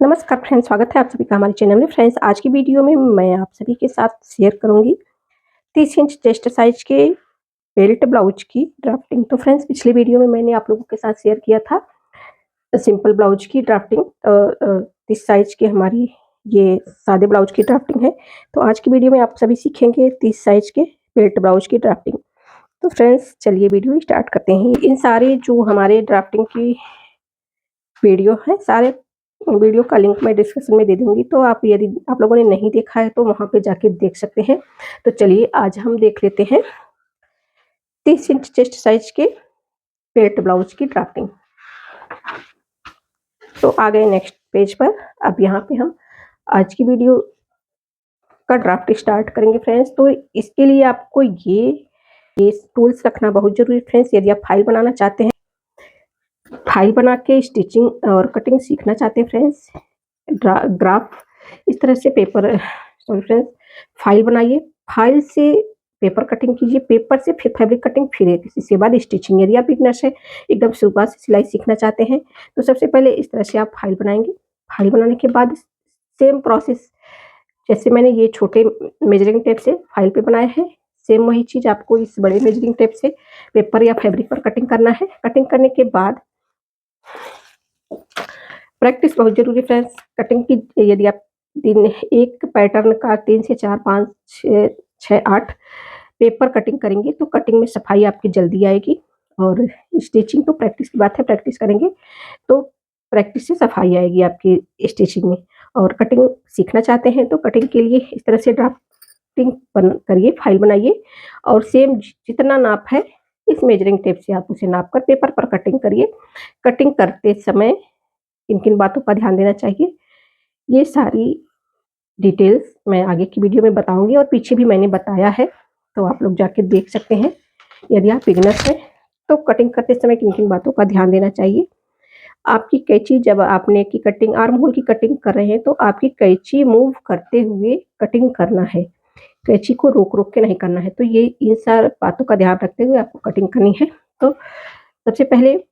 नमस्कार फ्रेंड्स, स्वागत है आप सभी का हमारे चैनल में। फ्रेंड्स, आज की वीडियो में मैं आप सभी के साथ शेयर करूंगी 30 इंच चेस्ट साइज के बेल्ट ब्लाउज की ड्राफ्टिंग। तो फ्रेंड्स, पिछली वीडियो में मैंने आप लोगों के साथ शेयर किया था सिंपल ब्लाउज की ड्राफ्टिंग। 30 साइज के हमारी ये सादे ब्लाउज की ड्राफ्टिंग है। तो आज की वीडियो में आप सभी सीखेंगे 30 साइज के बेल्ट ब्लाउज की ड्राफ्टिंग। तो फ्रेंड्स, चलिए वीडियो स्टार्ट करते हैं। इन सारे जो हमारे ड्राफ्टिंग की वीडियो है, सारे वीडियो का लिंक मैं डिस्क्रिप्शन में दे दूंगी, तो आप यदि आप लोगों ने नहीं देखा है तो वहां पे जाके देख सकते हैं। तो चलिए आज हम देख लेते हैं 30 इंच चेस्ट साइज के बेल्ट ब्लाउज की ड्राफ्टिंग। तो आ गए नेक्स्ट पेज पर। अब यहाँ पे हम आज की वीडियो का ड्राफ्ट स्टार्ट करेंगे फ्रेंड्स। तो इसके लिए आपको ये टूल्स रखना बहुत जरूरी है फ्रेंड्स। यदि आप फाइल बनाना चाहते हैं, फाइल बना के स्टिचिंग और कटिंग सीखना चाहते हैं फ्रेंड्स, ग्राफ इस तरह से पेपर फ्रेंड्स फाइल बनाइए, फाइल से पेपर कटिंग कीजिए, पेपर से फिर फैब्रिक कटिंग, फिर इसके बाद स्टिचिंग। यदि आप बिगनर से एकदम शुरुआत से सिलाई सीखना चाहते हैं तो सबसे पहले इस तरह से आप फाइल बनाएंगे। फाइल बनाने के बाद सेम प्रोसेस, जैसे मैंने ये छोटे मेजरिंग टेप से फाइल पे बनाया है, सेम वही चीज आपको इस बड़े मेजरिंग टेप से पेपर या फैब्रिक पर कटिंग करना है। कटिंग करने के बाद प्रैक्टिस बहुत जरूरी है फ्रेंड्स कटिंग की। यदि आप दिन एक पैटर्न का 3 से 4 5 6 8 पेपर कटिंग करेंगे तो कटिंग में सफाई आपकी जल्दी आएगी। और स्टिचिंग तो प्रैक्टिस की बात है, प्रैक्टिस करेंगे तो प्रैक्टिस से सफाई आएगी आपकी स्टिचिंग में। और कटिंग सीखना चाहते हैं तो कटिंग के लिए इस तरह से ड्राफ्टिंग करिए, फाइल बनाइए और सेम जितना नाप है इस मेजरिंग टेप से आप उसे नाप कर पेपर पर कटिंग करिए। कटिंग करते समय किन किन बातों का ध्यान देना चाहिए, ये सारी डिटेल्स मैं आगे की वीडियो में बताऊंगी और पीछे भी मैंने बताया है, तो आप लोग जाके देख सकते हैं। यदि आप बिगनर्स हैं तो कटिंग करते समय किन किन बातों का ध्यान देना चाहिए। आपकी कैंची, जब आप नेक की कटिंग, आर्म होल की कटिंग कर रहे हैं तो आपकी कैंची मूव करते हुए कटिंग करना है, कैंची को रोक रोक के नहीं करना है। तो ये इन सारी बातों का ध्यान रखते हुए आपको कटिंग करनी है। तो सबसे पहले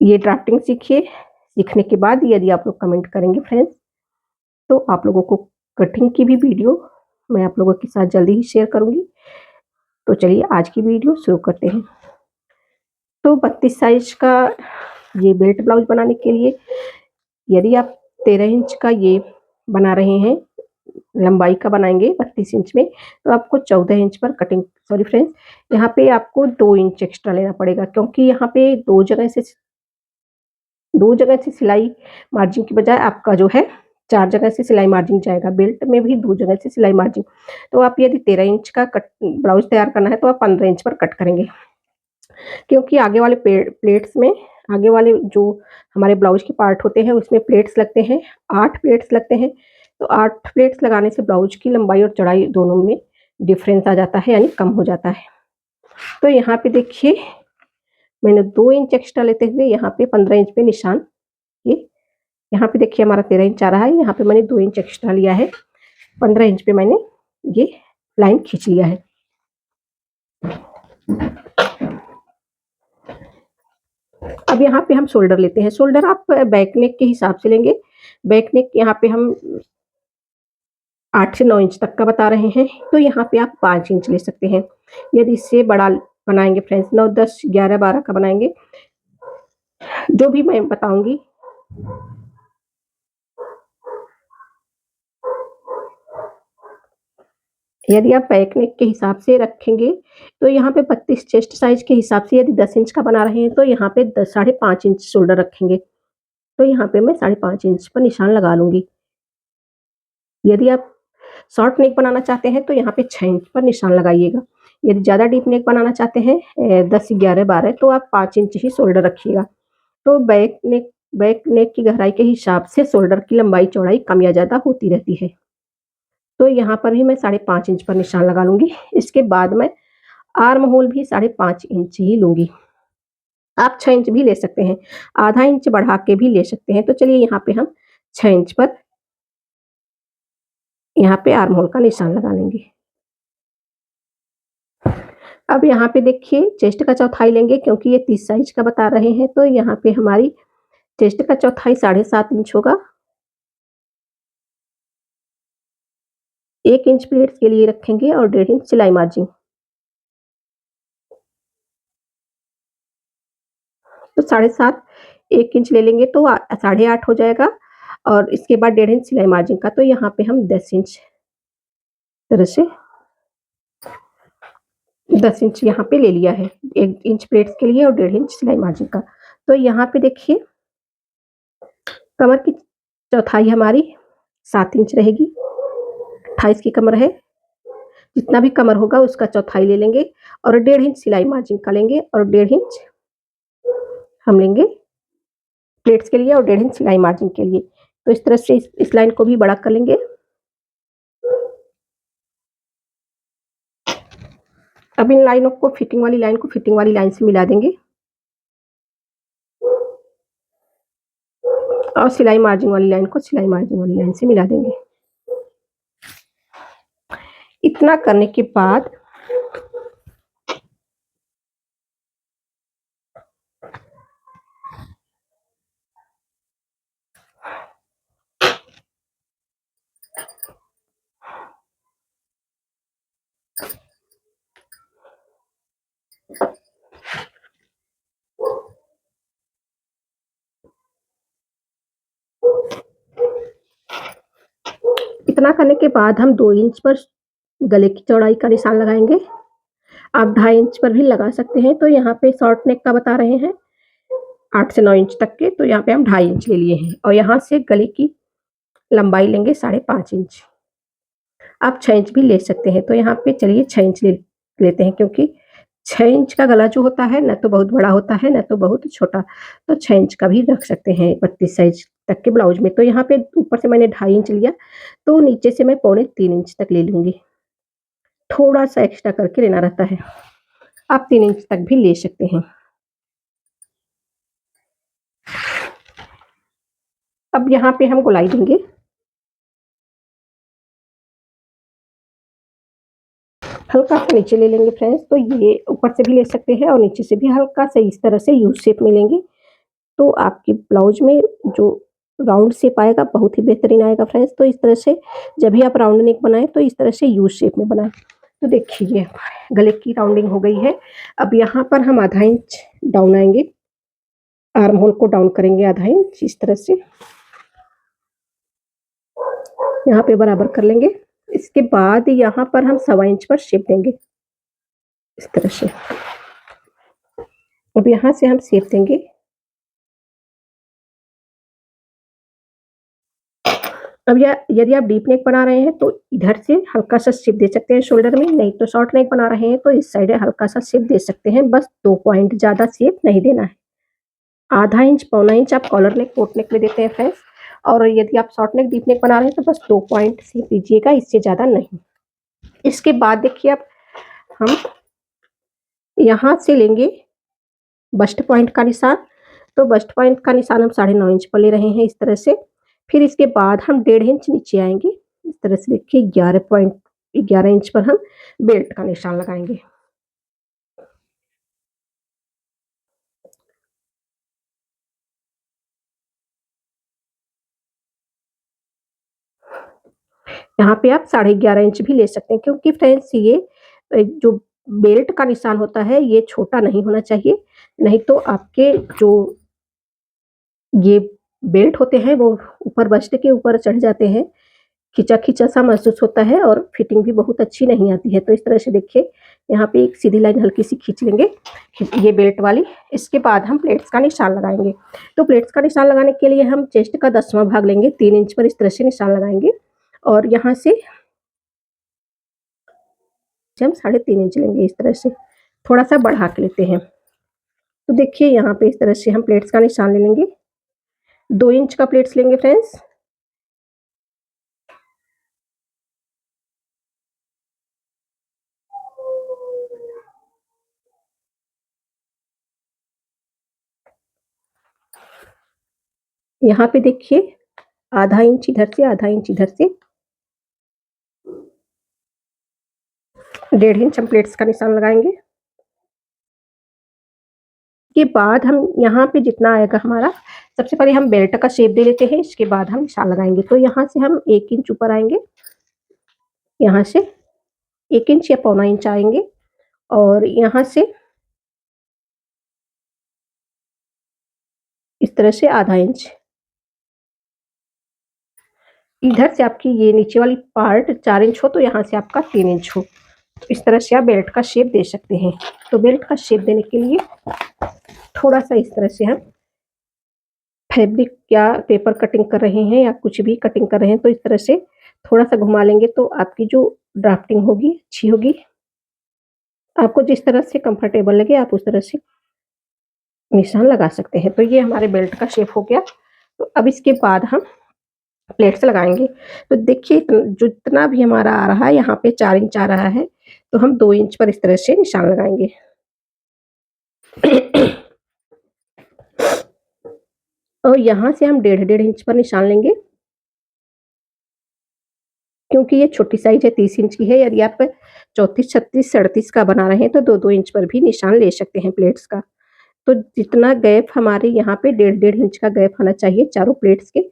ये ड्राफ्टिंग सीखिए। सीखने के बाद यदि आप लोग कमेंट करेंगे फ्रेंड्स तो आप लोगों को कटिंग की भी वीडियो मैं आप लोगों के साथ जल्दी ही शेयर करूंगी। तो चलिए आज की वीडियो शुरू करते हैं। तो 32 साइज का ये बेल्ट ब्लाउज बनाने के लिए यदि आप 13 इंच का ये बना रहे हैं, लंबाई का बनाएंगे 32 इंच में, तो आपको 14 इंच पर कटिंग, सॉरी फ्रेंड्स, यहाँ पे आपको 2 इंच एक्स्ट्रा लेना पड़ेगा, क्योंकि यहाँ पे दो जगह से सिलाई मार्जिन की बजाय आपका जो है 4 जगह से सिलाई मार्जिन जाएगा। बेल्ट में भी 2 जगह से सिलाई मार्जिन। तो आप यदि 13 इंच का कट ब्लाउज तैयार करना है तो आप 15 इंच पर कट करेंगे, क्योंकि आगे वाले प्लेट्स में, आगे वाले जो हमारे ब्लाउज के पार्ट होते हैं उसमें प्लेट्स लगते हैं, 8 प्लेट्स लगते हैं। तो 8 प्लेट्स लगाने से ब्लाउज की लंबाई और चौड़ाई दोनों में डिफरेंस आ जाता है, यानी कम हो जाता है। तो यहाँ पे देखिए मैंने 2 इंच एक्स्ट्रा लेते हुए यहाँ पे 15 इंच पे निशान, ये यहाँ पे देखिए हमारा 13 इंच आ रहा है, यहाँ पे मैंने 2 इंच एक्स्ट्रा लिया है, 15 इंच पे मैंने ये लाइन खींच लिया है। अब यहाँ पे हम शोल्डर लेते हैं। शोल्डर आप बैक नेक के हिसाब से लेंगे। बैक नेक यहाँ पे हम 8 से 9 इंच तक का बता रहे हैं, तो यहाँ पे आप 5 इंच ले सकते हैं। यदि इससे बड़ा बनाएंगे फ्रेंड्स, 9 10 11 12 का बनाएंगे, जो भी मैं बताऊंगी यदि आप बैक नेक के हिसाब से रखेंगे तो यहाँ पे 32 चेस्ट साइज के हिसाब से यदि 10 इंच का बना रहे हैं तो यहाँ पे 5.5 इंच शोल्डर रखेंगे। तो यहाँ पे मैं 5.5 इंच पर निशान लगा लूंगी। यदि आप शॉर्ट नेक बनाना चाहते हैं तो यहाँ पे 6 इंच पर निशान लगाइएगा। यदि ज़्यादा डीप नेक बनाना चाहते हैं 10 11 12, तो आप 5 इंच ही शोल्डर रखिएगा। तो बैक नेक की गहराई के हिसाब से शोल्डर की लंबाई चौड़ाई कम या ज़्यादा होती रहती है। तो यहाँ पर भी मैं 5.5 इंच पर निशान लगा लूंगी। इसके बाद मैं आर्म होल भी 5.5 इंच ही लूंगी। आप 6 इंच भी ले सकते हैं, आधा इंच बढ़ा के भी ले सकते हैं। तो चलिए यहाँ पे हम 6 इंच पर यहाँ पे आर्म होल का निशान लगा लेंगे। अब यहाँ पे देखिए चेस्ट का चौथाई लेंगे, क्योंकि ये 30 साइज का बता रहे हैं, तो यहाँ पे हमारी चेस्ट का चौथाई 7.5 इंच होगा। 1 इंच प्लेट्स के लिए रखेंगे और 1.5 इंच सिलाई मार्जिन। तो 7.5 1 इंच ले लेंगे तो 8.5 हो जाएगा और इसके बाद 1.5 इंच सिलाई मार्जिन का, तो यहाँ पे हम 10 इंच तरह से 10 इंच यहाँ पे ले लिया है, 1 इंच प्लेट्स के लिए और 1.5 इंच सिलाई मार्जिन का। तो यहाँ पे देखिए कमर की चौथाई हमारी 7 इंच रहेगी। 28 की कमर है, जितना भी कमर होगा उसका चौथाई ले लेंगे और 1.5 इंच सिलाई मार्जिन का लेंगे और 1.5 इंच हम लेंगे प्लेट्स के लिए और 1.5 इंच सिलाई मार्जिन के लिए। तो इस तरह से इस लाइन को भी बड़ा कर लेंगे। अब इन लाइनों को फिटिंग वाली लाइन को फिटिंग वाली लाइन से मिला देंगे और सिलाई मार्जिन वाली लाइन को सिलाई मार्जिन वाली लाइन से मिला देंगे। इतना करने के बाद इतना करने के बाद हम 2 इंच पर गले की चौड़ाई का निशान लगाएंगे। आप 2.5 इंच पर भी लगा सकते हैं। तो यहाँ पे शॉर्ट नेक का बता रहे हैं 8 से 9 इंच तक के, तो यहाँ पे हम 2.5 इंच ले लिए हैं और यहाँ से गले की लंबाई लेंगे 5.5 इंच। आप 6 इंच भी ले सकते हैं। तो यहाँ पे चलिए 6 इंच लेते हैं, क्योंकि 6 इंच का गला जो होता है न तो बहुत बड़ा होता है न तो बहुत छोटा, तो 6 इंच का भी रख सकते हैं 32 साइज तक के ब्लाउज में। तो यहाँ पे ऊपर से मैंने 2.5 इंच लिया, तो नीचे से मैं 3.25 इंच तक ले लूंगी। थोड़ा सा एक्स्ट्रा करके लेना रहता है, आप 3 इंच तक भी ले सकते हैं। अब यहाँ पे हम गोलाई देंगे। हल्का सा नीचे ले लेंगे फ्रेंड्स, तो ये ऊपर से भी ले सकते हैं और नीचे से भी हल्का सा इस तरह से यू शेप में लेंगे, तो आपके ब्लाउज में जो राउंड शेप आएगा बहुत ही बेहतरीन आएगा फ्रेंड्स। तो इस तरह से जब भी आप राउंड नेक बनाएं तो इस तरह से यू शेप में बनाएं। तो देखिए गले की राउंडिंग हो गई है। अब यहाँ पर हम 1/2 इंच डाउन आएंगे, आर्म होल को डाउन करेंगे 1/2 इंच इस तरह से, यहाँ पे बराबर कर लेंगे। इसके बाद यहाँ पर हम 1.25 इंच पर शेप देंगे इस तरह से। अब यहाँ से हम शेप देंगे। अब यदि आप डीप नेक बना रहे हैं तो इधर से हल्का सा शेप दे सकते हैं शोल्डर में, नहीं तो शॉर्ट नेक बना रहे हैं तो इस साइड हल्का सा शेप दे सकते हैं, बस 2 पॉइंट, ज़्यादा शेप नहीं देना है। 1/2 इंच, 1.25 इंच आप कॉलर नेक, कोट नेक में देते हैं फ्रेंड्स, और यदि आप शॉर्ट नेक, डीप नेक बना रहे हैं तो बस 2 पॉइंट शेप दीजिएगा, इससे ज़्यादा नहीं। इसके बाद देखिए अब हम यहाँ से लेंगे बस्ट पॉइंट का निशान। तो बस्ट पॉइंट का निशान हम 9.5 इंच पर ले रहे हैं इस तरह से। फिर इसके बाद हम 1.5 इंच नीचे आएंगे इस तरह से। देखिए 11 इंच पर हम बेल्ट का निशान लगाएंगे। यहाँ पे आप 11.5 इंच भी ले सकते हैं, क्योंकि फ्रेंड्स ये जो बेल्ट का निशान होता है ये छोटा नहीं होना चाहिए, नहीं तो आपके जो ये बेल्ट होते हैं वो ऊपर बस्ट के ऊपर चढ़ जाते हैं, खिंचा-खिंचा सा महसूस होता है और फिटिंग भी बहुत अच्छी नहीं आती है। तो इस तरह से देखिए यहाँ पे एक सीधी लाइन हल्की सी खींच लेंगे, ये बेल्ट वाली। इसके बाद हम प्लेट्स का निशान लगाएंगे। तो प्लेट्स का निशान लगाने के लिए हम चेस्ट का 10वां भाग लेंगे, 3 इंच पर इस तरह से निशान लगाएंगे और यहाँ से हम 3.5 इंच लेंगे इस तरह से, थोड़ा सा बढ़ा के लेते हैं। तो देखिए यहाँ पे इस तरह से हम प्लेट्स का निशान ले लेंगे। 2 इंच का प्लेट्स लेंगे फ्रेंड्स। यहाँ पे देखिए 1/2 इंच इधर से, 1/2 इंच इधर से, 1.5 इंच हम प्लेट्स का निशान लगाएंगे। के बाद हम यहाँ पे जितना आएगा हमारा सबसे पहले हम बेल्ट का शेप दे लेते हैं, इसके बाद हम निशान लगाएंगे। तो यहाँ से हम 1 इंच ऊपर आएंगे, यहाँ से 1 इंच या पौना इंच आएंगे और यहाँ से इस तरह से आधा इंच। इधर से आपकी ये नीचे वाली पार्ट 4 इंच हो तो यहाँ से आपका 3 इंच हो। तो इस तरह से आप बेल्ट का शेप दे सकते हैं। तो बेल्ट का शेप देने के लिए थोड़ा सा इस तरह से हम फैब्रिक या पेपर कटिंग कर रहे हैं या कुछ भी कटिंग कर रहे हैं, तो इस तरह से थोड़ा सा घुमा लेंगे तो आपकी जो ड्राफ्टिंग होगी अच्छी होगी। आपको जिस तरह से कंफर्टेबल लगे आप उस तरह से निशान लगा सकते हैं। तो ये हमारे बेल्ट का शेप हो गया। तो अब इसके बाद हम प्लेट्स लगाएंगे। तो देखिए जितना भी हमारा आ रहा है, यहाँ पे 4 इंच आ रहा है, तो हम 2 इंच पर इस तरह से निशान लगाएंगे। और यहाँ से हम 1.5 इंच पर निशान लेंगे, क्योंकि ये छोटी साइज है, 30 इंच की है। यदि आप 34, 36, 37 का बना रहे हैं तो 2-2 इंच पर भी निशान ले सकते हैं प्लेट्स का। तो जितना गैप हमारे यहाँ पे 1.5 इंच का गैप होना चाहिए चारों प्लेट्स के।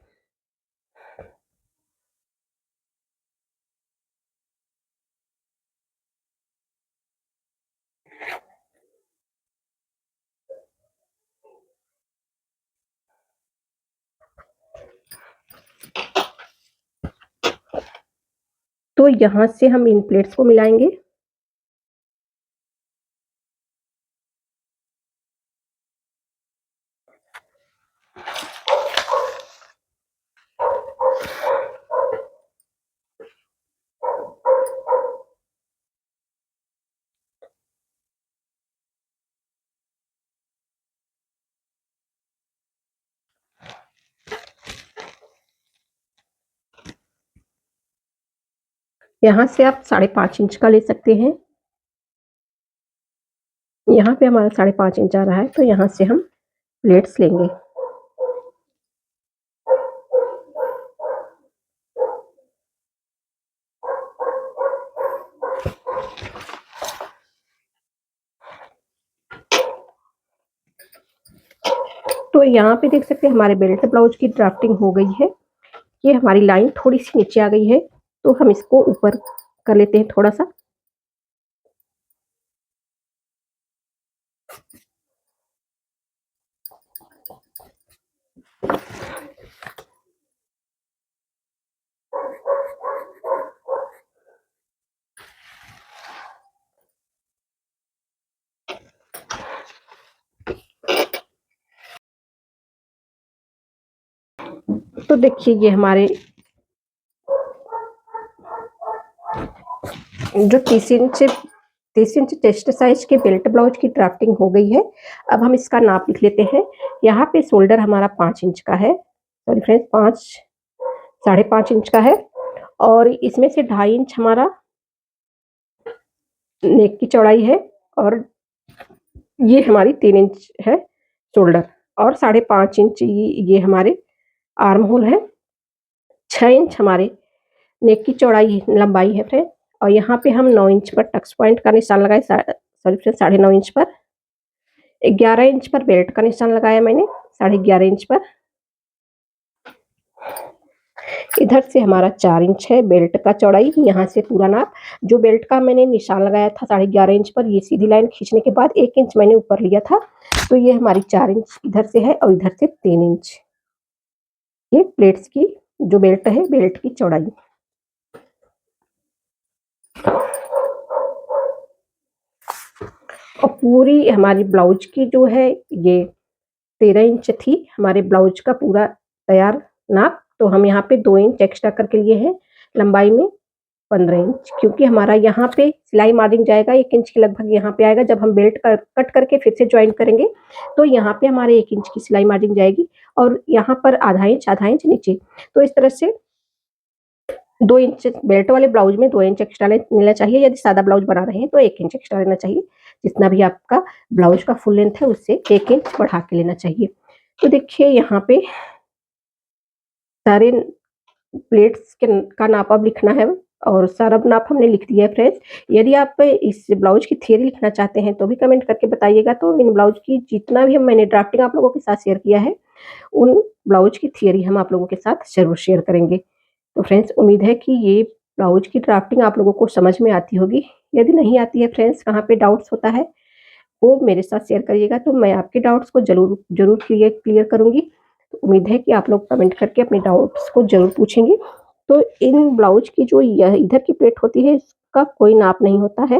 तो यहाँ से हम इन प्लेट्स को मिलाएंगे। यहाँ से आप 5.5 इंच का ले सकते हैं। यहाँ पे हमारा 5.5 इंच आ रहा है, तो यहाँ से हम प्लेट्स लेंगे। तो यहाँ पे देख सकते हैं हमारे बेल्ट ब्लाउज की ड्राफ्टिंग हो गई है। ये हमारी लाइन थोड़ी सी नीचे आ गई है, तो हम इसको ऊपर कर लेते हैं थोड़ा सा। तो देखिए ये हमारे जो 30 इंच चेस्ट साइज के बेल्ट ब्लाउज की ड्राफ्टिंग हो गई है। अब हम इसका नाप लिख लेते हैं। यहाँ पे शोल्डर हमारा 5 इंच का है, सॉरी फ्रेंड्स 5.5 इंच का है, और इसमें से 2.5 इंच हमारा नेक की चौड़ाई है, और ये हमारी 3 इंच है शोल्डर, और 5.5 इंच ये हमारे आर्म होल है। 6 इंच हमारे नेक की चौड़ाई लंबाई है फ्रेंड, और यहाँ पे हम 9 इंच पर टक्स पॉइंट का निशान लगाए, सॉरी फ्रेंड 9.5 इंच पर। 11 इंच पर बेल्ट का निशान लगाया मैंने, 11.5 इंच पर। इधर से हमारा 4 इंच है बेल्ट का चौड़ाई, यहाँ से पूरा नाप। जो बेल्ट का मैंने निशान लगाया था 11.5 इंच पर, ये सीधी लाइन खींचने के बाद 1 इंच मैंने ऊपर लिया था, तो ये हमारी 4 इंच इधर से है, और इधर से 3 इंच ये प्लेट्स की जो बेल्ट है, बेल्ट की चौड़ाई। और पूरी हमारी ब्लाउज की जो है ये 13 इंच थी हमारे ब्लाउज का पूरा तैयार नाप। तो हम यहाँ पे 2 इंच एक्स्ट्रा करके लिए हैं, लंबाई में 15 इंच, क्योंकि हमारा यहाँ पे सिलाई मार्जिन जाएगा 1 इंच के लगभग यहाँ पे आएगा। जब हम बेल्ट कट करके फिर से ज्वाइन करेंगे तो यहाँ पे हमारे 1 इंच की सिलाई मार्जिन जाएगी, और यहाँ पर आधा इंच नीचे। तो इस तरह से 2 इंच बेल्ट वाले ब्लाउज में 2 इंच एक्स्ट्रा लेना चाहिए। यदि सादा ब्लाउज बना रहे हैं तो 1 इंच एक्स्ट्रा लेना चाहिए। जितना भी आपका ब्लाउज का फुल लेंथ है उससे 1 इंच बढ़ा के लेना चाहिए। तो देखिए यहाँ पे सारे प्लेट्स का नाप अब लिखना है, और सारा नाप हमने लिख दिया है फ्रेंड्स। यदि आप इस ब्लाउज की थियरी लिखना चाहते हैं तो भी कमेंट करके बताइएगा। तो इन ब्लाउज की जितना भी मैंने ड्राफ्टिंग आप लोगों के साथ शेयर किया है उन ब्लाउज की थियरी हम आप लोगों के साथ ज़रूर शेयर करेंगे। तो फ्रेंड्स, उम्मीद है कि ये ब्लाउज की ड्राफ्टिंग आप लोगों को समझ में आती होगी। यदि नहीं आती है फ्रेंड्स, कहाँ पे डाउट्स होता है, वो मेरे साथ शेयर करिएगा, तो मैं आपके डाउट्स को ज़रूर क्लियर करूँगी। तो उम्मीद है कि आप लोग कमेंट करके अपने डाउट्स को ज़रूर पूछेंगे। तो इन ब्लाउज की जो यह इधर की प्लेट होती है, इसका कोई नाप नहीं होता है।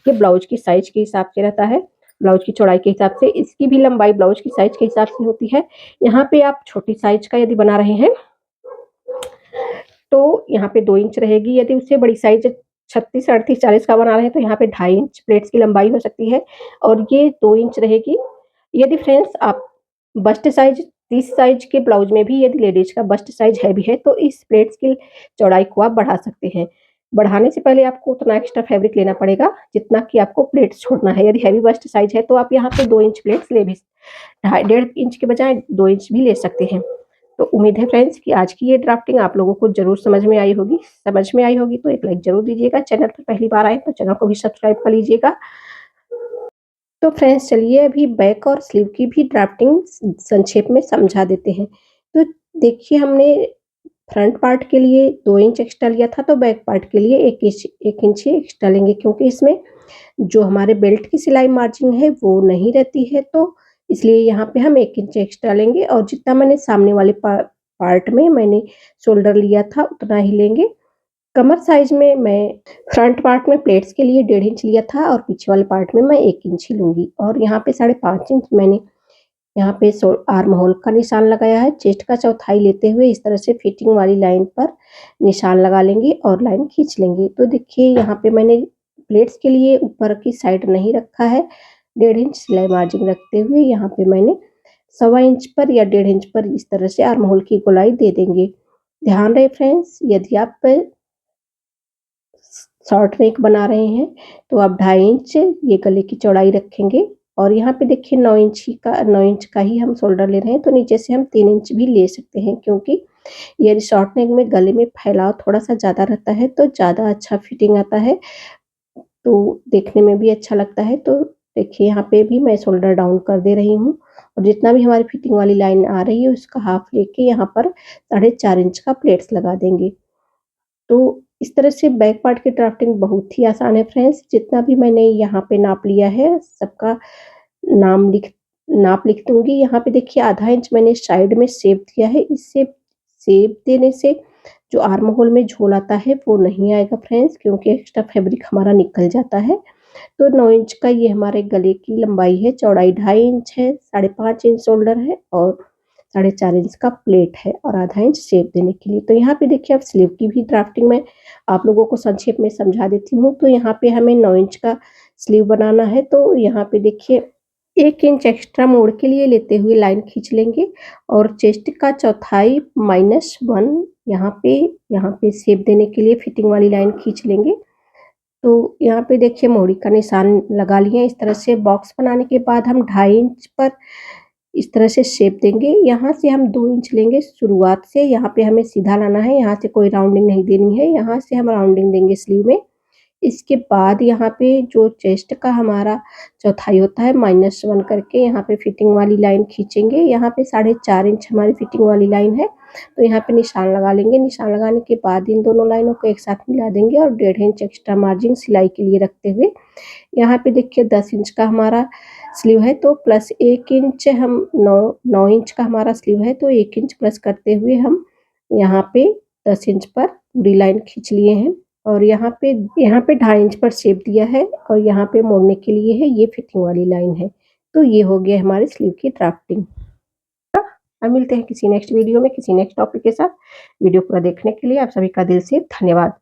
ये ब्लाउज की साइज के हिसाब से रहता है, ब्लाउज की चौड़ाई के हिसाब से। इसकी भी लंबाई ब्लाउज की साइज के हिसाब से होती है। यहाँ पे आप छोटी साइज का यदि बना रहे हैं तो यहाँ पे 2 इंच रहेगी। यदि उससे बड़ी साइज 36, 38, 40 का बना रहे हैं तो यहाँ पे 2.5 इंच प्लेट्स की लंबाई हो सकती है और ये 2 इंच रहेगी। यदि फ्रेंड्स आप बस्ट साइज 30 साइज के ब्लाउज में भी यदि लेडीज का बस्ट साइज हैवी है तो इस प्लेट्स की चौड़ाई को आप बढ़ा सकते हैं। बढ़ाने से पहले आपको उतना एक्स्ट्रा फैब्रिक लेना पड़ेगा जितना कि आपको प्लेट्स छोड़ना है। यदि हैवी बस्ट साइज है तो आप यहाँ पे 2 इंच प्लेट्स ले भी 1.5 इंच के बजाय 2 इंच भी ले सकते हैं। तो उम्मीद है फ्रेंड्स कि आज की ये ड्राफ्टिंग आप लोगों को ज़रूर समझ में आई होगी। समझ में आई होगी तो एक लाइक ज़रूर दीजिएगा। चैनल पर पहली बार आए तो चैनल को भी सब्सक्राइब कर लीजिएगा। तो फ्रेंड्स, चलिए अभी बैक और स्लीव की भी ड्राफ्टिंग संक्षेप में समझा देते हैं। तो देखिए, हमने फ्रंट पार्ट के लिए 2 इंच एक्स्ट्रा लिया था, तो बैक पार्ट के लिए 1 इंच ही एक्स्ट्रा लेंगे, क्योंकि इसमें जो हमारे बेल्ट की सिलाई मार्जिन है वो नहीं रहती है, तो इसलिए यहाँ पे हम 1 इंच एक्स्ट्रा लेंगे। और जितना मैंने सामने वाले पार्ट में मैंने शोल्डर लिया था उतना ही लेंगे। कमर साइज में मैं फ्रंट पार्ट में प्लेट्स के लिए 1.5 इंच लिया था और पीछे वाले पार्ट में मैं 1 इंच ही लूँगी। और यहाँ पे 5.5 इंच मैंने यहाँ पे आर्म होल का निशान लगाया है। चेस्ट का चौथाई लेते हुए इस तरह से फिटिंग वाली लाइन पर निशान लगा लेंगे और लाइन खींच लेंगे। तो देखिए, यहाँ पे मैंने प्लेट्स के लिए ऊपर की साइड नहीं रखा है। 1.5 इंच सिलाई मार्जिन रखते हुए यहाँ पे मैंने 1.25 इंच पर या 1.5 इंच पर इस तरह से आर्म होल की गोलाई दे देंगे। ध्यान रहे फ्रेंड्स, यदि आप शॉर्ट नेक बना रहे हैं तो आप 2.5 इंच ये गले की चौड़ाई रखेंगे। और यहाँ पे देखिए 9 इंच का ही हम शोल्डर ले रहे हैं, तो नीचे से हम 3 इंच भी ले सकते हैं, क्योंकि ये शॉर्ट नेक में गले में फैलाव थोड़ा सा ज़्यादा रहता है तो ज़्यादा अच्छा फिटिंग आता है, तो देखने में भी अच्छा लगता है। तो देखिए, यहाँ पे भी मैं शोल्डर डाउन कर दे रही हूँ और जितना भी हमारी फिटिंग वाली लाइन आ रही है उसका हाफ लेके यहाँ पर 4.5 इंच का प्लेट्स लगा देंगे। तो इस तरह से बैक पार्ट की ड्राफ्टिंग बहुत ही आसान है फ्रेंड्स। जितना भी मैंने यहाँ पे नाप लिया है सबका नाप लिख दूँगी। यहाँ पे देखिए 1/2 इंच मैंने साइड में शेप दिया है। इससे शेप देने से जो आर्म होल में झोल आता है वो नहीं आएगा फ्रेंड्स, क्योंकि एक्स्ट्रा फैब्रिक हमारा निकल जाता है। तो 9 इंच का ये हमारे गले की लंबाई है, चौड़ाई 2.5 इंच है, 5.5 इंच शोल्डर है और 4.5 इंच का प्लेट है और 1/2 इंच शेप देने के लिए। तो यहाँ पे देखिए, अब स्लीव की भी ड्राफ्टिंग मैं आप लोगों को संक्षेप में समझा देती हूँ। तो यहाँ पे हमें 9 इंच का स्लीव बनाना है, तो यहाँ पे देखिए 1 इंच एक्स्ट्रा मोड़ के लिए लेते हुए लाइन खींच लेंगे और चेस्ट का चौथाई -1 यहाँ पे शेप देने के लिए फिटिंग वाली लाइन खींच लेंगे। तो यहाँ पे देखिए मोड़ी का निशान लगा लिए। इस तरह से बॉक्स बनाने के बाद हम 2.5 इंच पर इस तरह से शेप देंगे। यहाँ से हम 2 इंच लेंगे शुरुआत से, यहाँ पे हमें सीधा लाना है, यहाँ से कोई राउंडिंग नहीं देनी है। यहाँ से हम राउंडिंग देंगे स्लीव में। इसके बाद यहाँ पे जो चेस्ट का हमारा चौथाई होता है -1 करके यहाँ पे फिटिंग वाली लाइन खींचेंगे। यहाँ पे 4.5 इंच हमारी फिटिंग वाली लाइन है, तो यहाँ पे निशान लगा लेंगे। निशान लगाने के बाद इन दोनों लाइनों को एक साथ मिला देंगे और 1.5 इंच एक्स्ट्रा मार्जिन सिलाई के लिए रखते हुए यहाँ पे देखिए 10 इंच का हमारा स्लीव है, तो प्लस 1 इंच हम 9 इंच का हमारा स्लीव है, तो 1 इंच प्लस करते हुए हम यहाँ पे 10 इंच पर पूरी लाइन खींच लिए हैं। और यहाँ पे 2.5 इंच पर शेप दिया है और यहाँ पे मोड़ने के लिए है, ये फिटिंग वाली लाइन है। तो ये हो गया हमारे स्लीव की ड्राफ्टिंग। अब मिलते हैं किसी नेक्स्ट वीडियो में किसी नेक्स्ट टॉपिक के साथ। वीडियो पूरा देखने के लिए आप सभी का दिल से धन्यवाद।